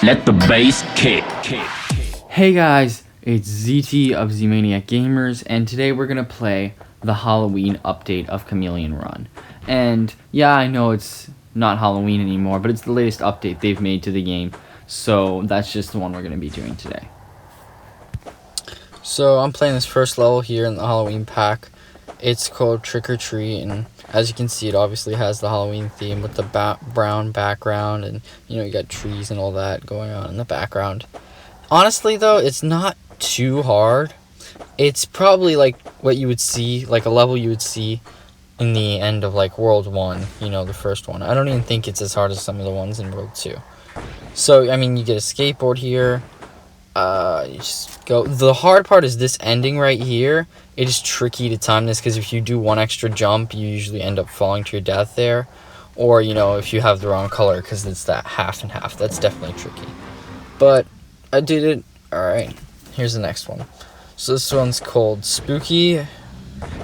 Let the bass kick. Hey guys, it's ZT of Z-Maniac Gamers, and today we're gonna play the Halloween update of Chameleon Run. And yeah, I know it's not Halloween anymore, but it's the latest update they've made to the game, so that's just the one we're gonna be doing today. So I'm playing this first level here in the Halloween pack. It's called Trick or Treat, and as you can see, it obviously has the Halloween theme with the brown background, and you got trees and all that going on in the background. Honestly though, it's not too hard. It's probably like what you would see, like a level you would see in the end of like World 1, the first one. I don't even think it's as hard as some of the ones in World 2. So, I mean, you get a skateboard here. You just go. The hard part is this ending right here. It is tricky to time this because if you do one extra jump, you usually end up falling to your death there. Or, if you have the wrong color because it's that half and half. That's definitely tricky. But I did it. Alright, here's the next one. So this one's called Spooky.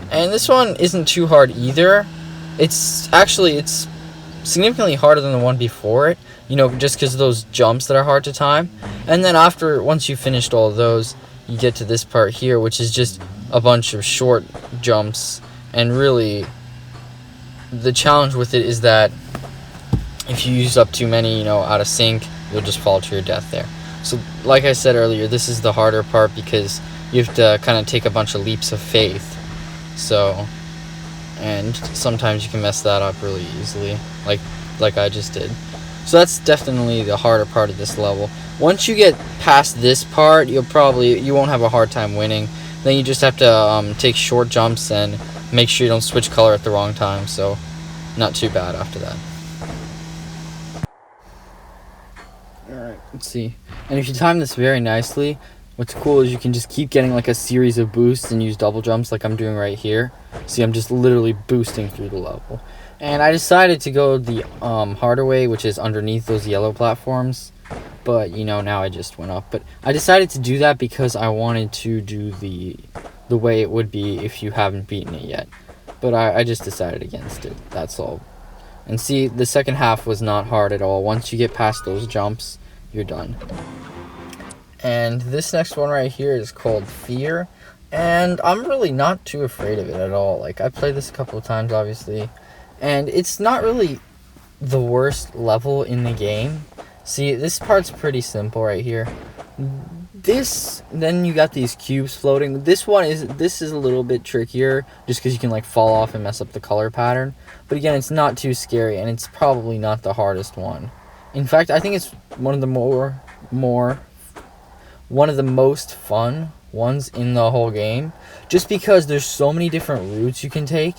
And this one isn't too hard either. It's significantly harder than the one before it. Just because of those jumps that are hard to time. And then once you finished all of those, you get to this part here, which is just a bunch of short jumps. And really, the challenge with it is that if you use up too many, out of sync, you'll just fall to your death there. So, like I said earlier, this is the harder part because you have to kind of take a bunch of leaps of faith. So, and sometimes you can mess that up really easily, like I just did. So that's definitely the harder part of this level. Once you get past this part, you won't have a hard time winning. Then you just have to take short jumps and make sure you don't switch color at the wrong time. So not too bad after that. Alright, let's see. And if you time this very nicely, what's cool is you can just keep getting like a series of boosts and use double jumps like I'm doing right here. See, I'm just literally boosting through the level. And I decided to go the harder way, which is underneath those yellow platforms. But, now I just went up. But I decided to do that because I wanted to do the way it would be if you haven't beaten it yet. But I just decided against it. That's all. And see, the second half was not hard at all. Once you get past those jumps, you're done. And this next one right here is called Fear. And I'm really not too afraid of it at all. Like, I played this a couple of times, obviously. And it's not really the worst level in the game. See, this part's pretty simple right here. Then you got these cubes floating. This is a little bit trickier, just because you can like fall off and mess up the color pattern. But again, it's not too scary, and it's probably not the hardest one. In fact, I think it's one of the most fun ones in the whole game, just because there's so many different routes you can take.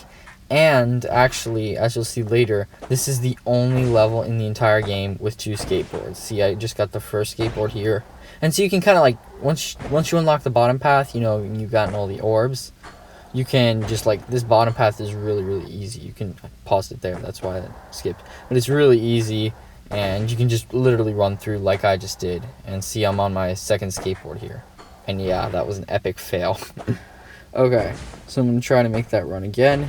And actually, as you'll see later, this is the only level in the entire game with 2 skateboards. See, I just got the first skateboard here. And so you can kind of like, once you unlock the bottom path, and you've gotten all the orbs, you can just like, this bottom path is really, really easy. You can pause it there, that's why I skipped. But it's really easy, and you can just literally run through like I just did. And see, I'm on my second skateboard here. And yeah, that was an epic fail. Okay, so I'm going to try to make that run again.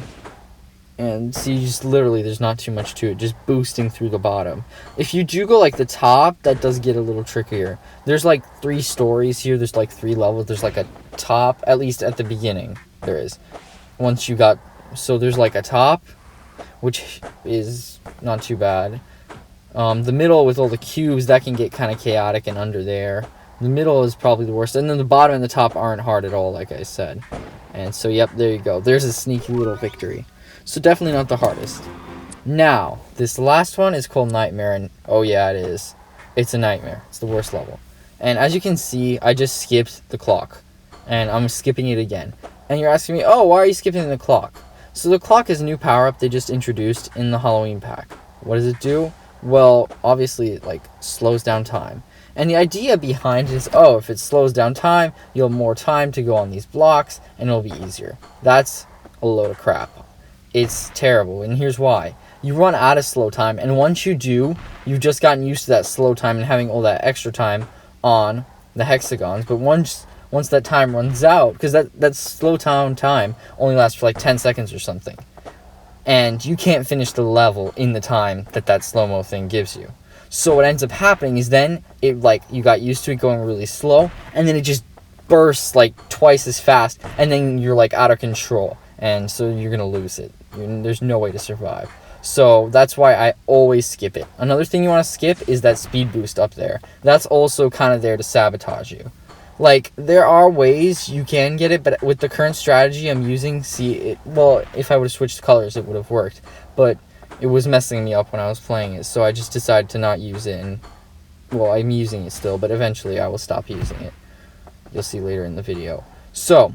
And see, just literally, there's not too much to it, just boosting through the bottom. If you do go like the top, that does get a little trickier. There's like 3 stories here, there's like 3 levels, there's like a top, at least at the beginning, there is. So there's like a top, which is not too bad. The middle with all the cubes, that can get kind of chaotic and under there. The middle is probably the worst, and then the bottom and the top aren't hard at all, like I said. And so, yep, there you go. There's a sneaky little victory. So definitely not the hardest. Now, this last one is called Nightmare, and oh yeah, it is. It's a nightmare. It's the worst level. And as you can see, I just skipped the clock. And I'm skipping it again. And you're asking me, oh, why are you skipping the clock? So the clock is a new power-up they just introduced in the Halloween pack. What does it do? Well, obviously it slows down time. And the idea behind it is, if it slows down time, you'll have more time to go on these blocks, and it'll be easier. That's a load of crap. It's terrible, and here's why. You run out of slow time, and once you do, you've just gotten used to that slow time and having all that extra time on the hexagons. But once that time runs out, because that slow down time only lasts for 10 seconds or something, and you can't finish the level in the time that slow-mo thing gives you. So what ends up happening is then it, like, you got used to it going really slow, and then it just bursts like twice as fast, and then you're like out of control, and so you're gonna lose it. There's no way to survive. So that's why I always skip it. Another thing you want to skip is that speed boost up there. That's also kind of there to sabotage you. Like, there are ways you can get it, but with the current strategy I'm using, well, if I would have switched colors, it would have worked. But it was messing me up when I was playing it, so I just decided to not use it. And, well, I'm using it still, but eventually I will stop using it. You'll see later in the video. So,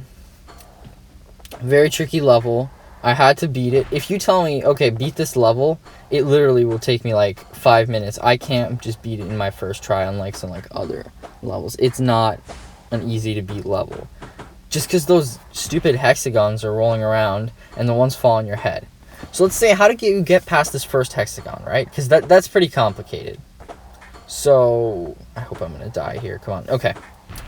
very tricky level. I had to beat it. If you tell me, okay, beat this level, it literally will take me like 5 minutes. I can't just beat it in my first try, unlike some like other levels. It's not an easy to beat level, just because those stupid hexagons are rolling around and the ones fall on your head. So let's say, how to get past this first hexagon, right? Because that's pretty complicated. So I hope I'm gonna die here. Come on. Okay,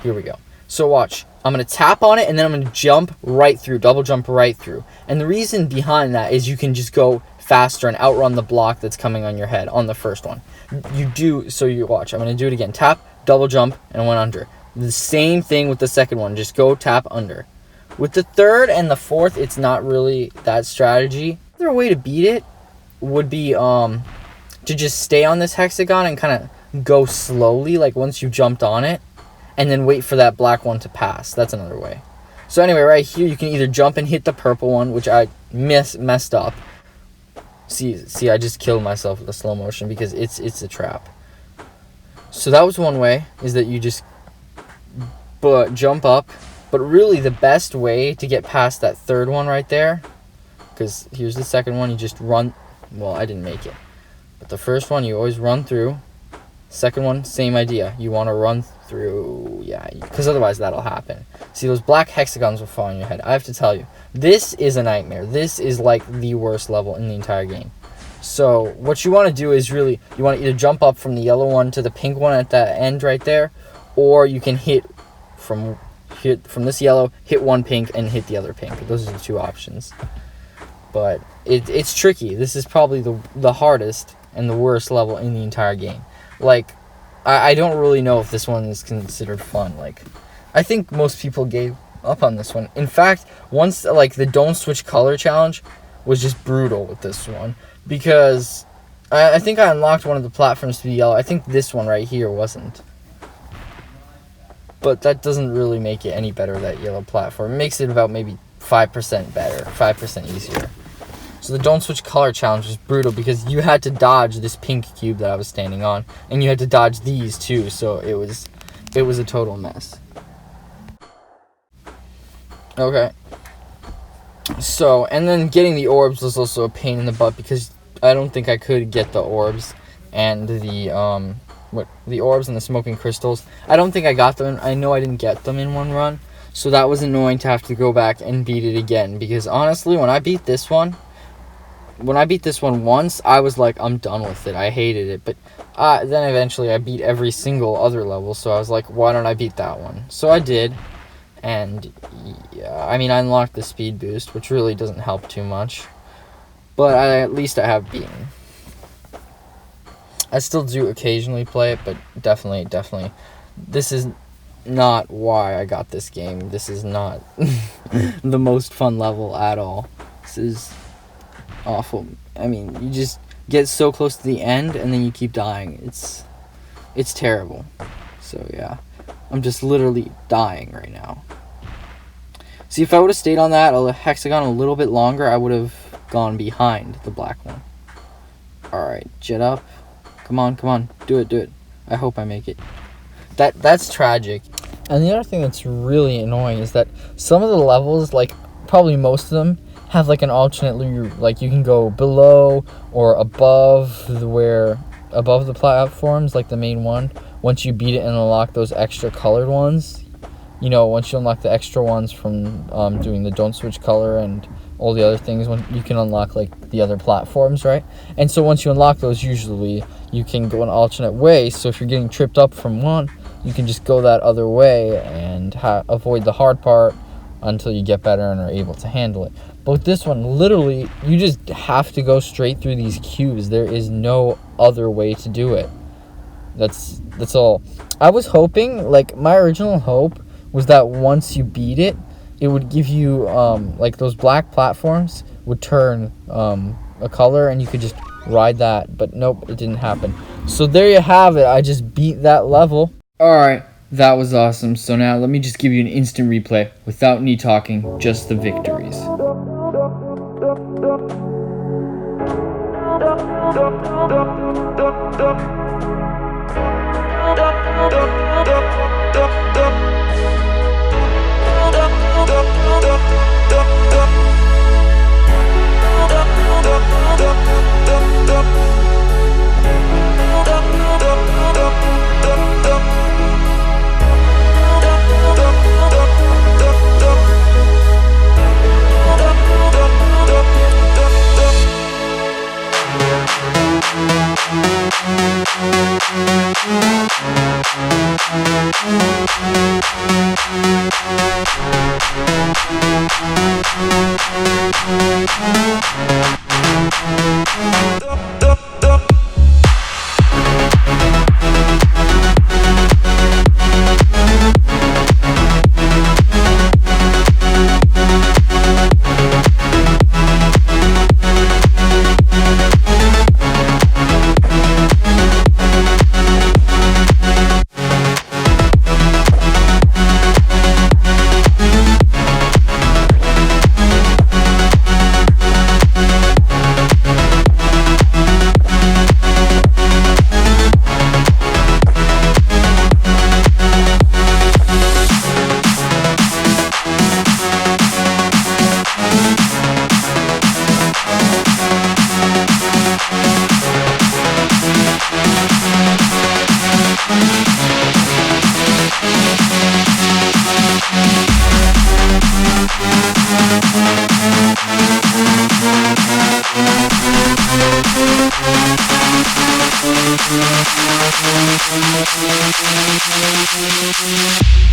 here we go. So watch. I'm going to tap on it, and then I'm going to jump right through, double jump right through. And the reason behind that is you can just go faster and outrun the block that's coming on your head on the first one. So you watch. I'm going to do it again. Tap, double jump, and went under. The same thing with the second one. Just go tap under. With the third and the fourth, it's not really that strategy. Another way to beat it would be to just stay on this hexagon and kind of go slowly, like once you jumped on it, and then wait for that black one to pass. That's another way. So anyway, right here, you can either jump and hit the purple one, which I messed up. See, I just killed myself with the slow motion because it's a trap. So that was one way, is that you just jump up. But really, the best way to get past that third one right there, because here's the second one, you just run. Well, I didn't make it. But the first one, you always run through. Second one, same idea. You want to run through, because otherwise that'll happen. See, those black hexagons will fall on your head. I have to tell you, this is a nightmare. This is like the worst level in the entire game. So what you want to do is really, you want to either jump up from the yellow one to the pink one at the end right there, or you can hit from this yellow, hit one pink, and hit the other pink. Those are the two options. But it's tricky. This is probably the hardest and the worst level in the entire game. Like, I don't really know if this one is considered fun. Like, I think most people gave up on this one. In fact, once, like, the don't switch color challenge was just brutal with this one. Because I think I unlocked one of the platforms to be yellow. I think this one right here wasn't. But that doesn't really make it any better, that yellow platform. It makes it about maybe 5% better, 5% easier. So the don't switch color challenge was brutal because you had to dodge this pink cube that I was standing on, and you had to dodge these too, so it was a total mess. Okay. So, and then getting the orbs was also a pain in the butt because I don't think I could get the orbs and the orbs and the smoking crystals. I don't think I got them. I know I didn't get them in one run, so that was annoying to have to go back and beat it again because honestly, when I beat this one once, I was like, I'm done with it. I hated it. But then eventually I beat every single other level, so I was like, why don't I beat that one? So I did. And, yeah, I mean, I unlocked the speed boost, which really doesn't help too much. But at least I have beaten. I still do occasionally play it, but definitely. This is not why I got this game. This is not the most fun level at all. This is awful. I mean, you just get so close to the end and then you keep dying. It's terrible. So yeah, I'm just literally dying right now. See, if I would have stayed on that hexagon a little bit longer, I would have gone behind the black one. Alright, jet up. Come on. Do it. I hope I make it. That's tragic. And the other thing that's really annoying is that some of the levels, like probably most of them, have like an alternate route. Like you can go below or above the platforms, like the main one. Once you beat it and unlock those extra colored ones, once you unlock the extra ones from doing the don't switch color and all the other things, when you can unlock like the other platforms, right? And so once you unlock those, usually you can go an alternate way. So if you're getting tripped up from one, you can just go that other way and avoid the hard part until you get better and are able to handle it. But with this one, literally, you just have to go straight through these cubes. There is no other way to do it. That's all. I was hoping, like, my original hope was that once you beat it, it would give you like those black platforms would turn a color and you could just ride that, but nope, it didn't happen. So there you have it. I just beat that level. Alright, that was awesome. So now let me just give you an instant replay without me talking, just the victories. We'll be right back.